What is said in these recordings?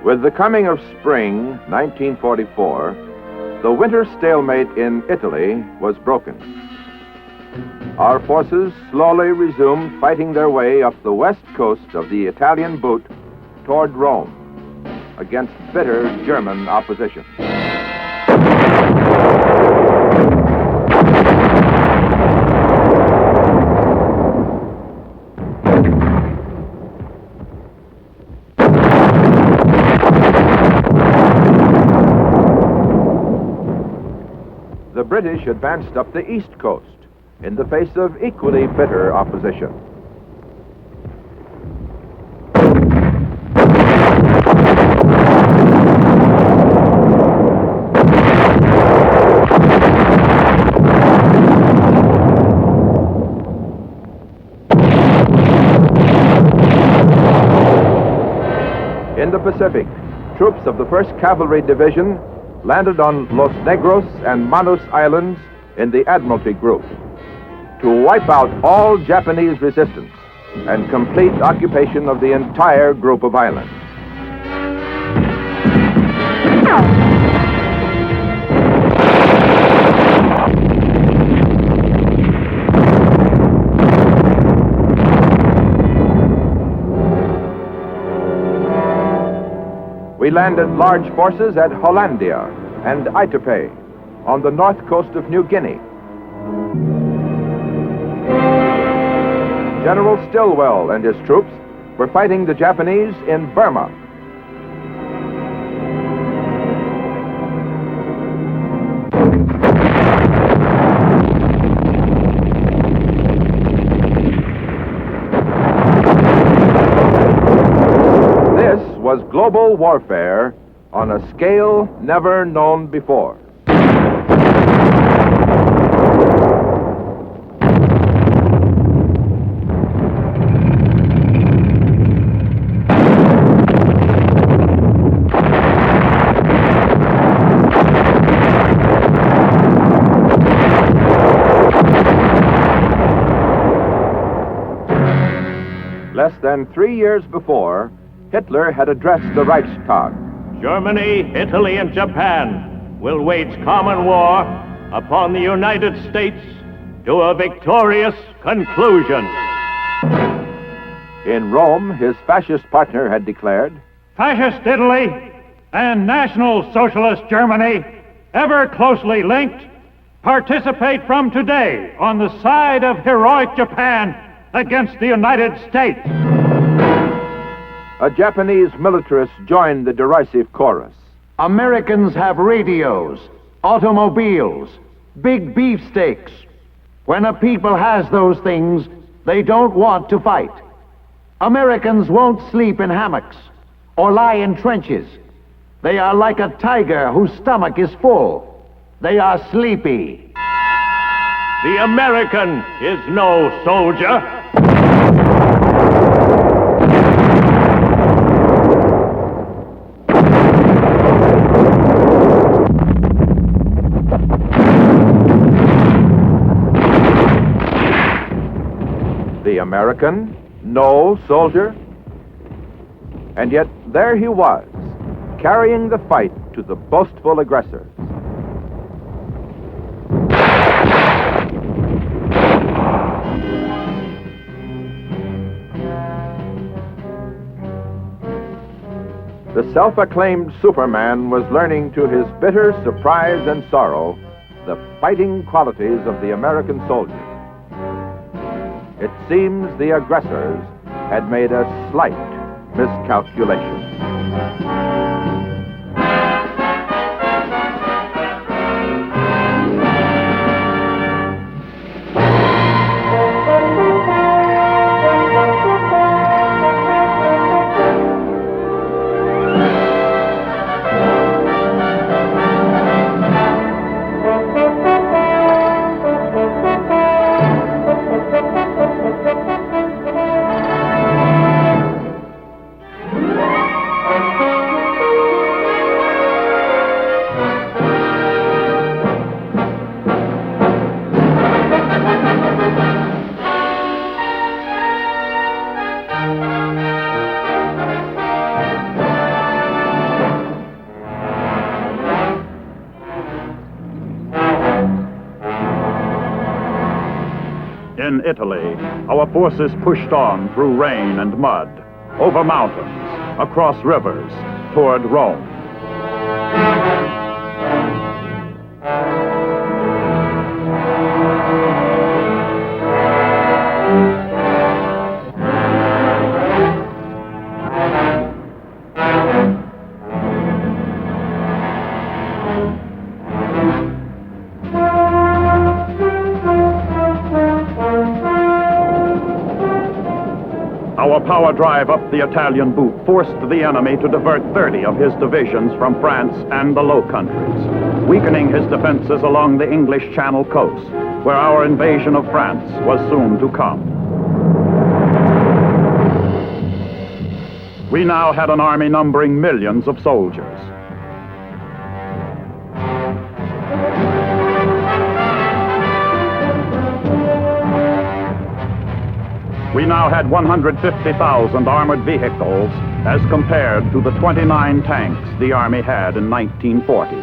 With the coming of spring, 1944, the winter stalemate in Italy was broken. Our forces slowly resumed fighting their way up the west coast of the Italian boot toward Rome against bitter German opposition. The British advanced up the east coast in the face of equally bitter opposition. In the Pacific, troops of the 1st Cavalry Division landed on Los Negros and Manus Islands in the Admiralty Group to wipe out all Japanese resistance and complete occupation of the entire group of islands. We landed large forces at Hollandia and Aitape on the north coast of New Guinea. General Stilwell and his troops were fighting the Japanese in Burma. This was global warfare on a scale never known before. Less than 3 years before, Hitler had addressed the Reichstag. Germany, Italy, and Japan will wage common war upon the United States to a victorious conclusion. In Rome, his fascist partner had declared, Fascist Italy and National Socialist Germany, ever closely linked, participate from today on the side of heroic Japan against the United States. A Japanese militarist joined the derisive chorus. Americans have radios, automobiles, big beefsteaks. When a people has those things, they don't want to fight. Americans won't sleep in hammocks or lie in trenches. They are like a tiger whose stomach is full. They are sleepy. The American is no soldier. The American, no soldier? And yet there he was, carrying the fight to the boastful aggressors. The self-acclaimed Superman was learning to his bitter surprise and sorrow the fighting qualities of the American soldier. It seems the aggressors had made a slight miscalculation. In Italy, our forces pushed on through rain and mud, over mountains, across rivers, toward Rome. Our power drive up the Italian boot forced the enemy to divert 30 of his divisions from France and the Low Countries, weakening his defenses along the English Channel coast, where our invasion of France was soon to come. We now had an army numbering millions of soldiers. We now had 150,000 armored vehicles as compared to the 29 tanks the Army had in 1940.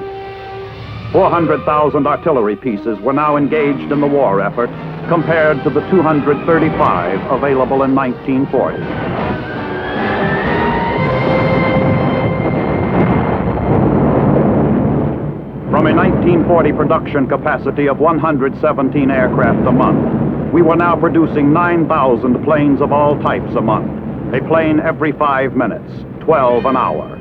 400,000 artillery pieces were now engaged in the war effort compared to the 235 available in 1940. From a 1940 production capacity of 117 aircraft a month, we were now producing 9,000 planes of all types a month, a plane every 5 minutes, 12 an hour.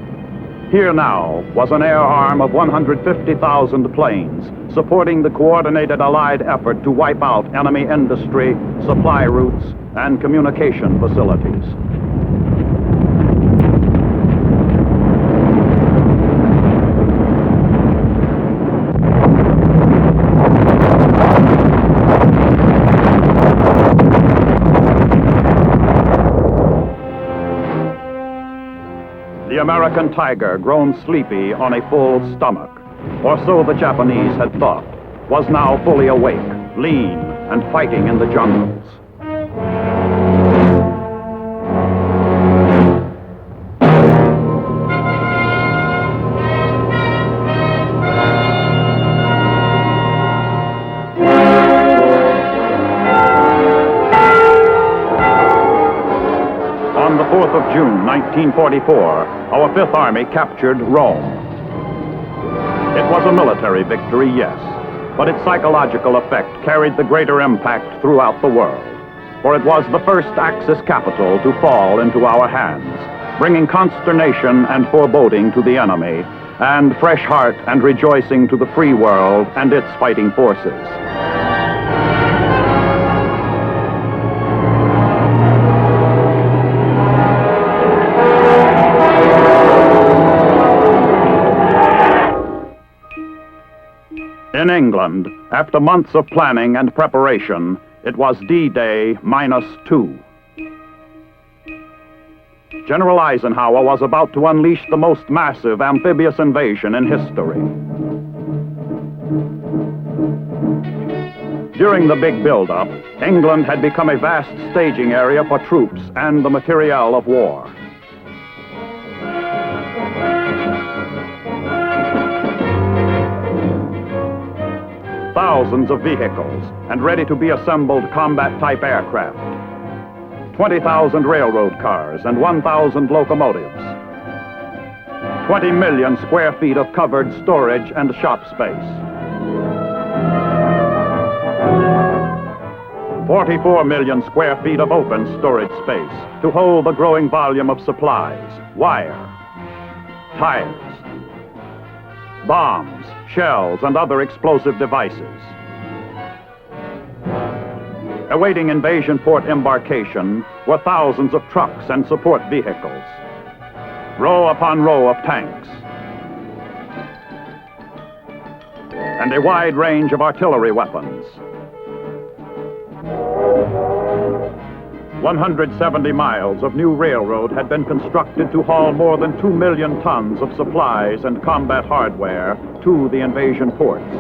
Here now was an air arm of 150,000 planes supporting the coordinated Allied effort to wipe out enemy industry, supply routes, and communication facilities. The American tiger, grown sleepy on a full stomach, or so the Japanese had thought, was now fully awake, lean, and fighting in the jungles. On the 4th of June, 1944, our Fifth Army captured Rome. It was a military victory, yes, but its psychological effect carried the greater impact throughout the world, for it was the first Axis capital to fall into our hands, bringing consternation and foreboding to the enemy, and fresh heart and rejoicing to the free world and its fighting forces. In England, after months of planning and preparation, it was D-Day -2. General Eisenhower was about to unleash the most massive amphibious invasion in history. During the big buildup, England had become a vast staging area for troops and the materiel of war. Thousands of vehicles and ready-to-be assembled combat-type aircraft. 20,000 railroad cars and 1,000 locomotives. 20 million square feet of covered storage and shop space. 44 million square feet of open storage space to hold the growing volume of supplies, wire, tires, bombs, shells, and other explosive devices. Awaiting invasion port embarkation were thousands of trucks and support vehicles, row upon row of tanks, and a wide range of artillery weapons. 170 miles of new railroad had been constructed to haul more than 2 million tons of supplies and combat hardware to the invasion ports.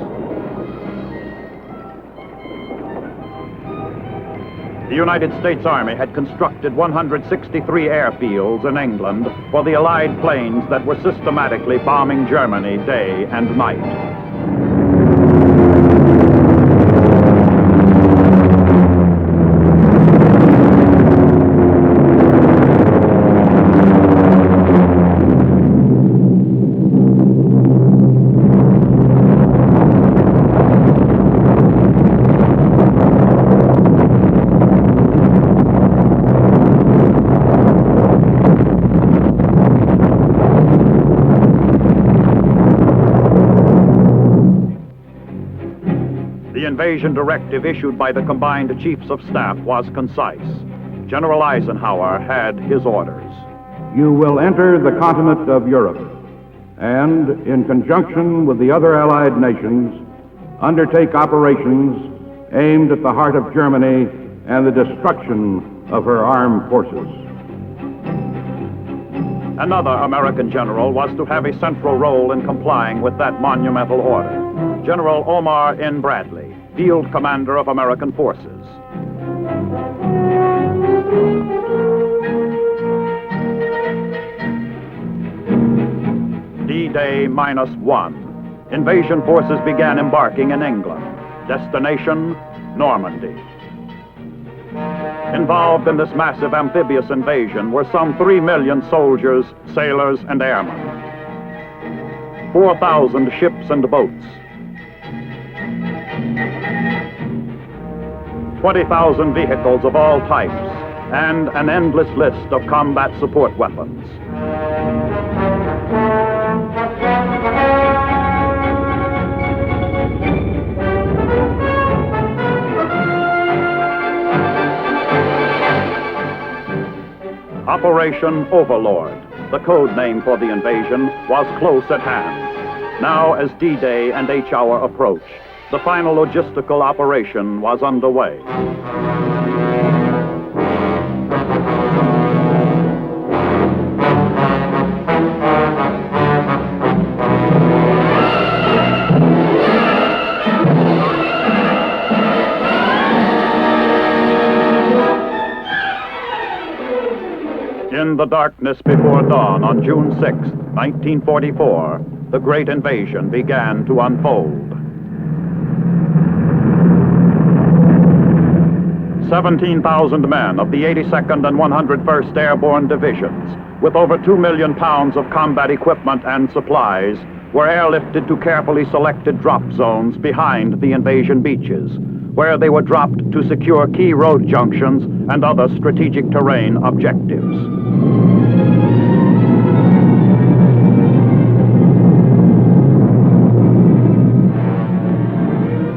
The United States Army had constructed 163 airfields in England for the Allied planes that were systematically bombing Germany day and night. invasion directive issued by the combined chiefs of staff was concise. General Eisenhower had his orders. You will enter the continent of Europe and, in conjunction with the other Allied nations, undertake operations aimed at the heart of Germany and the destruction of her armed forces. Another American general was to have a central role in complying with that monumental order. General Omar N. Bradley, field commander of American forces. D-Day -1. Invasion forces began embarking in England. Destination, Normandy. Involved in this massive amphibious invasion were some 3 million soldiers, sailors, and airmen. 4,000 ships and boats. 20,000 vehicles of all types, and an endless list of combat support weapons. Operation Overlord, the code name for the invasion, was close at hand. Now, as D-Day and H-Hour approached, the final logistical operation was underway. In the darkness before dawn on June 6, 1944, the great invasion began to unfold. 17,000 men of the 82nd and 101st Airborne Divisions, with over 2 million pounds of combat equipment and supplies, were airlifted to carefully selected drop zones behind the invasion beaches, where they were dropped to secure key road junctions and other strategic terrain objectives.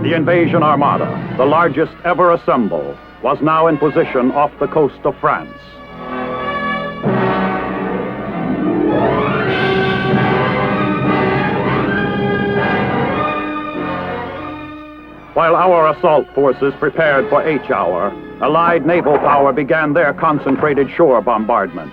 The invasion armada, the largest ever assembled, was now in position off the coast of France. While our assault forces prepared for H-Hour, Allied naval power began their concentrated shore bombardment.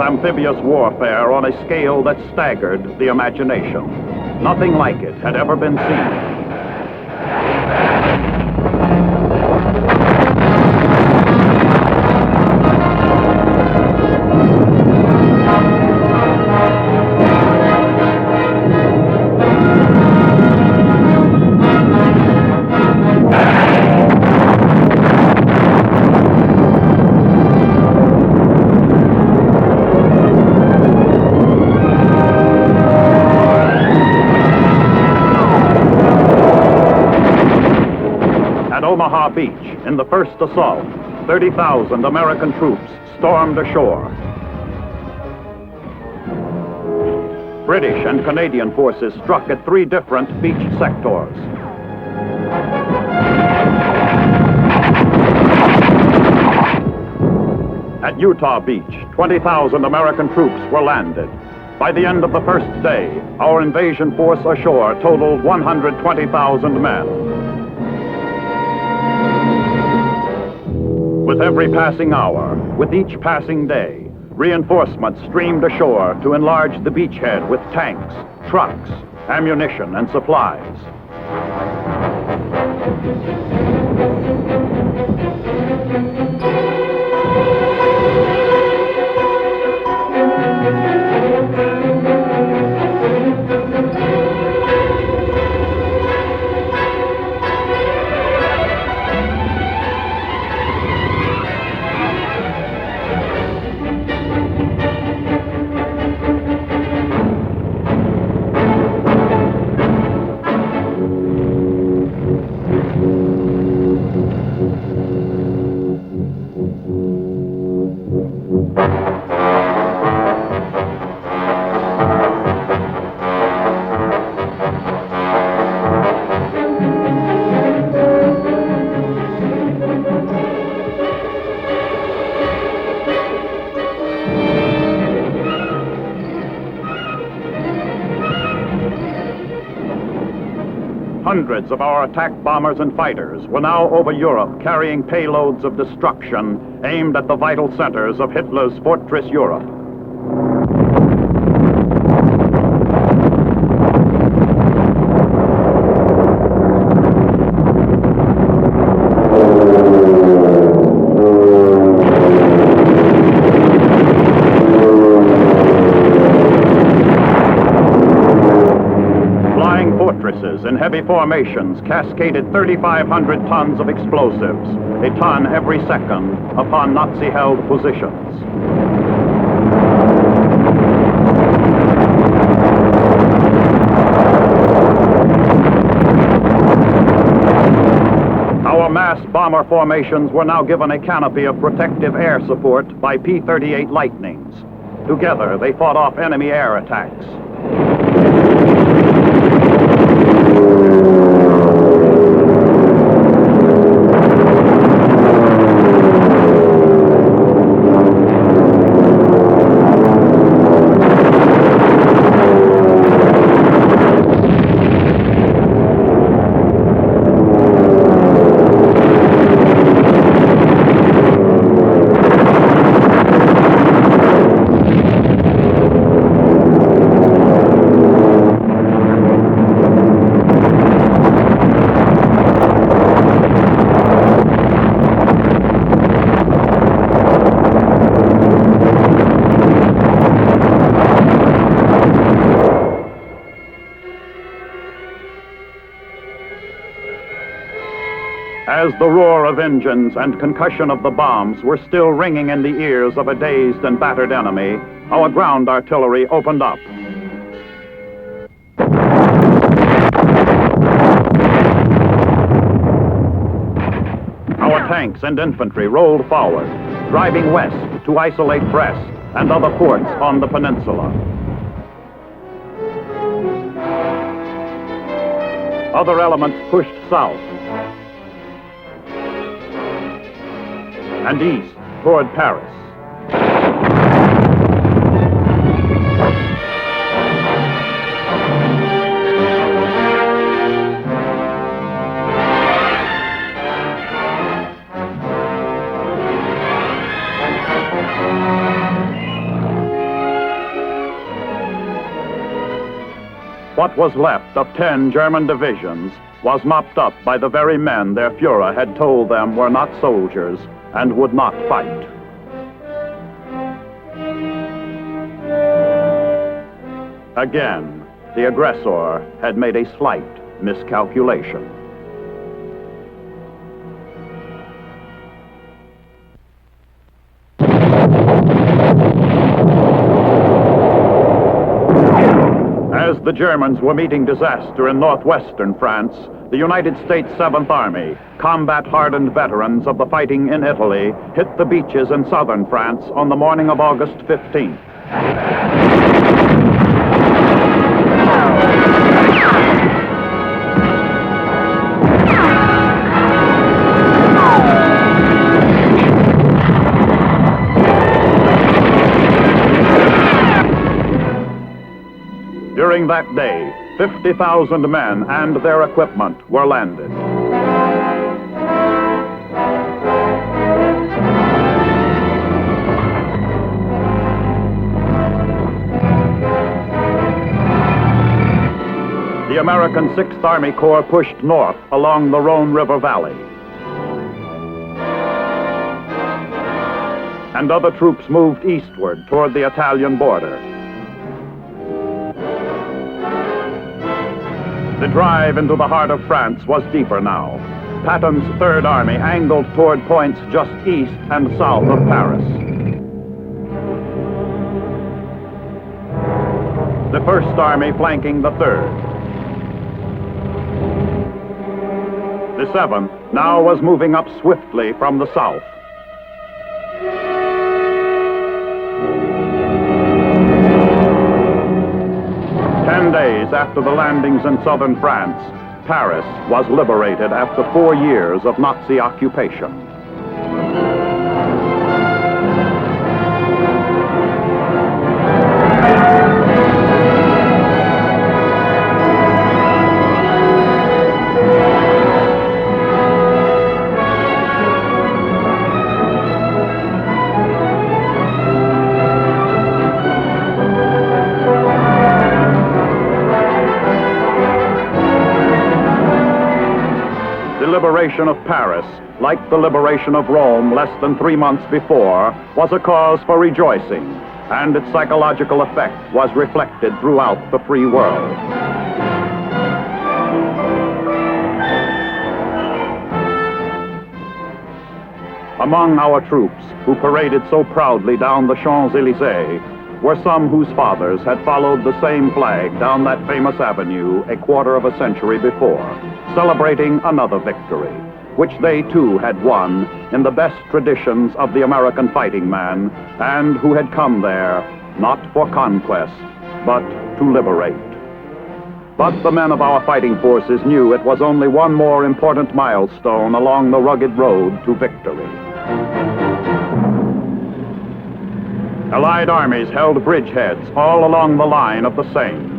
Amphibious warfare on a scale that staggered the imagination. Nothing like it had ever been seen. Omaha Beach, in the first assault, 30,000 American troops stormed ashore. British and Canadian forces struck at 3 different beach sectors. At Utah Beach, 20,000 American troops were landed. By the end of the first day, our invasion force ashore totaled 120,000 men. With every passing hour, with each passing day, reinforcements streamed ashore to enlarge the beachhead with tanks, trucks, ammunition, and supplies. Hundreds of our attack bombers and fighters were now over Europe carrying payloads of destruction aimed at the vital centers of Hitler's fortress Europe. In heavy formations cascaded 3,500 tons of explosives, a ton every second, upon Nazi-held positions. Our mass bomber formations were now given a canopy of protective air support by P-38 Lightnings. Together, they fought off enemy air attacks. As the roar of engines and concussion of the bombs were still ringing in the ears of a dazed and battered enemy, our ground artillery opened up. Our tanks and infantry rolled forward, driving west to isolate Brest and other ports on the peninsula. Other elements pushed south and east toward Paris. What was left of 10 German divisions was mopped up by the very men their Fuhrer had told them were not soldiers and would not fight. Again, the aggressor had made a slight miscalculation. As the Germans were meeting disaster in northwestern France, the United States 7th Army, combat-hardened veterans of the fighting in Italy, hit the beaches in southern France on the morning of August 15th. During that day, 50,000 men and their equipment were landed. The American 6th Army Corps pushed north along the Rhone River Valley. And other troops moved eastward toward the Italian border. The drive into the heart of France was deeper now. Patton's Third Army angled toward points just east and south of Paris. The First Army flanking the Third. The 7th now was moving up swiftly from the south. Days after the landings in southern France, Paris was liberated after 4 years of Nazi occupation. liberation of Paris, like the liberation of Rome less than 3 months before, was a cause for rejoicing, and its psychological effect was reflected throughout the free world. Among our troops, who paraded so proudly down the Champs-Élysées, were some whose fathers had followed the same flag down that famous avenue a quarter of a century before, celebrating another victory, which they too had won in the best traditions of the American fighting man, and who had come there not for conquest, but to liberate. But the men of our fighting forces knew it was only one more important milestone along the rugged road to victory. Allied armies held bridgeheads all along the line of the Seine.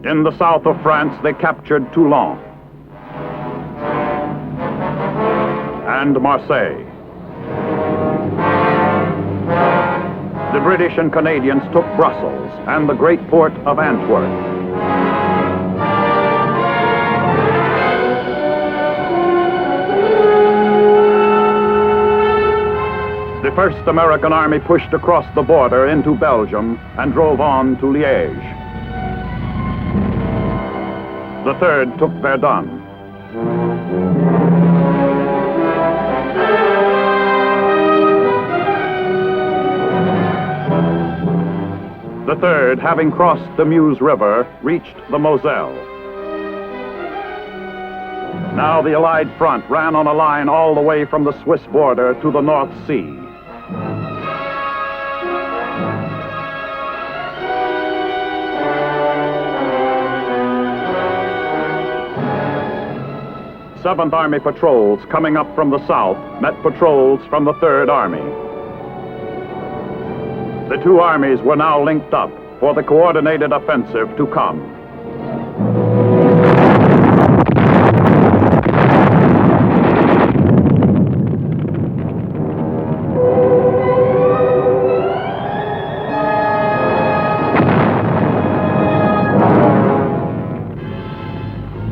In the south of France, they captured Toulon and Marseille. The British and Canadians took Brussels and the great port of Antwerp. The First American Army pushed across the border into Belgium and drove on to Liège. The Third took Verdun. The Third, having crossed the Meuse River, reached the Moselle. Now the Allied front ran on a line all the way from the Swiss border to the North Sea. Seventh Army patrols coming up from the south met patrols from the Third Army. The two armies were now linked up for the coordinated offensive to come.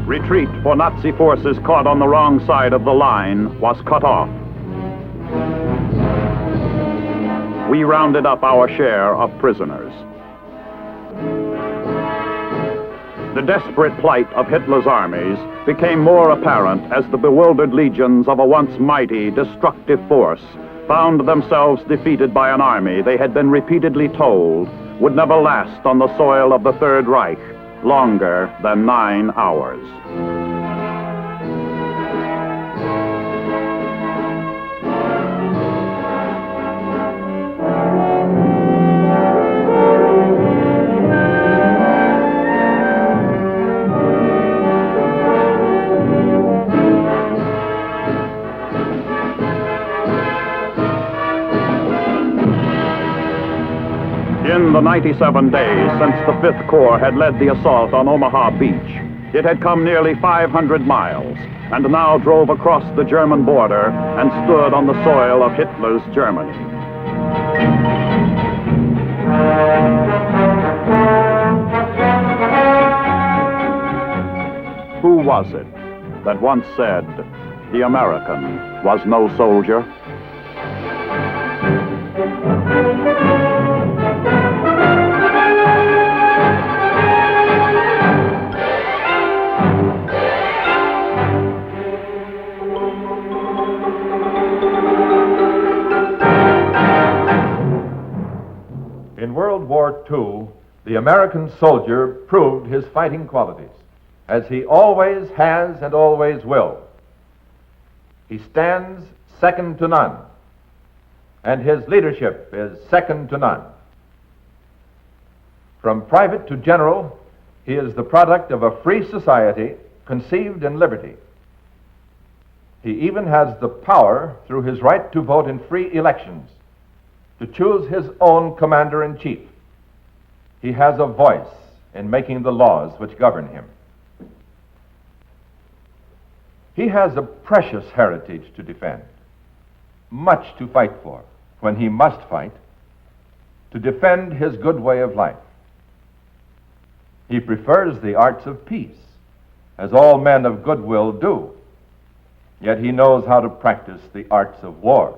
Retreat for Nazi forces caught on the wrong side of the line was cut off. We rounded up our share of prisoners. The desperate plight of Hitler's armies became more apparent as the bewildered legions of a once mighty, destructive force found themselves defeated by an army they had been repeatedly told would never last on the soil of the Third Reich longer than 9 hours. In the 97 days since the 5th Corps had led the assault on Omaha Beach, it had come nearly 500 miles, and now drove across the German border and stood on the soil of Hitler's Germany. Who was it that once said, "The American was no soldier"? In World War II, the American soldier proved his fighting qualities, as he always has and always will. He stands second to none, and his leadership is second to none. From private to general, he is the product of a free society conceived in liberty. He even has the power, through his right to vote in free elections, to choose his own commander-in-chief. He has a voice in making the laws which govern him. He has a precious heritage to defend, much to fight for when he must fight, to defend his good way of life. He prefers the arts of peace, as all men of goodwill do. Yet he knows how to practice the arts of war.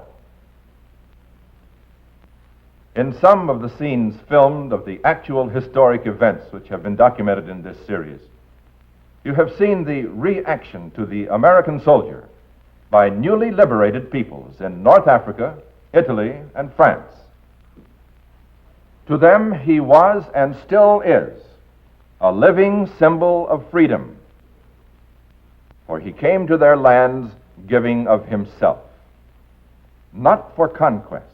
In some of the scenes filmed of the actual historic events which have been documented in this series, you have seen the reaction to the American soldier by newly liberated peoples in North Africa, Italy, and France. To them, he was and still is a living symbol of freedom, for he came to their lands giving of himself, not for conquest,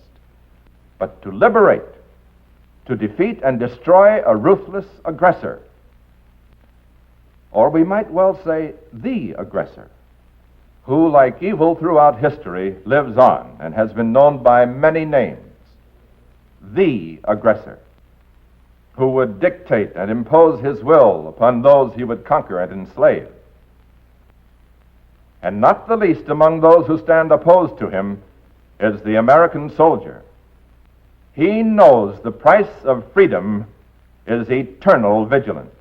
but to liberate, to defeat and destroy a ruthless aggressor. Or we might well say the aggressor, who, like evil throughout history, lives on and has been known by many names. The aggressor, who would dictate and impose his will upon those he would conquer and enslave. And not the least among those who stand opposed to him is the American soldier. He knows the price of freedom is eternal vigilance.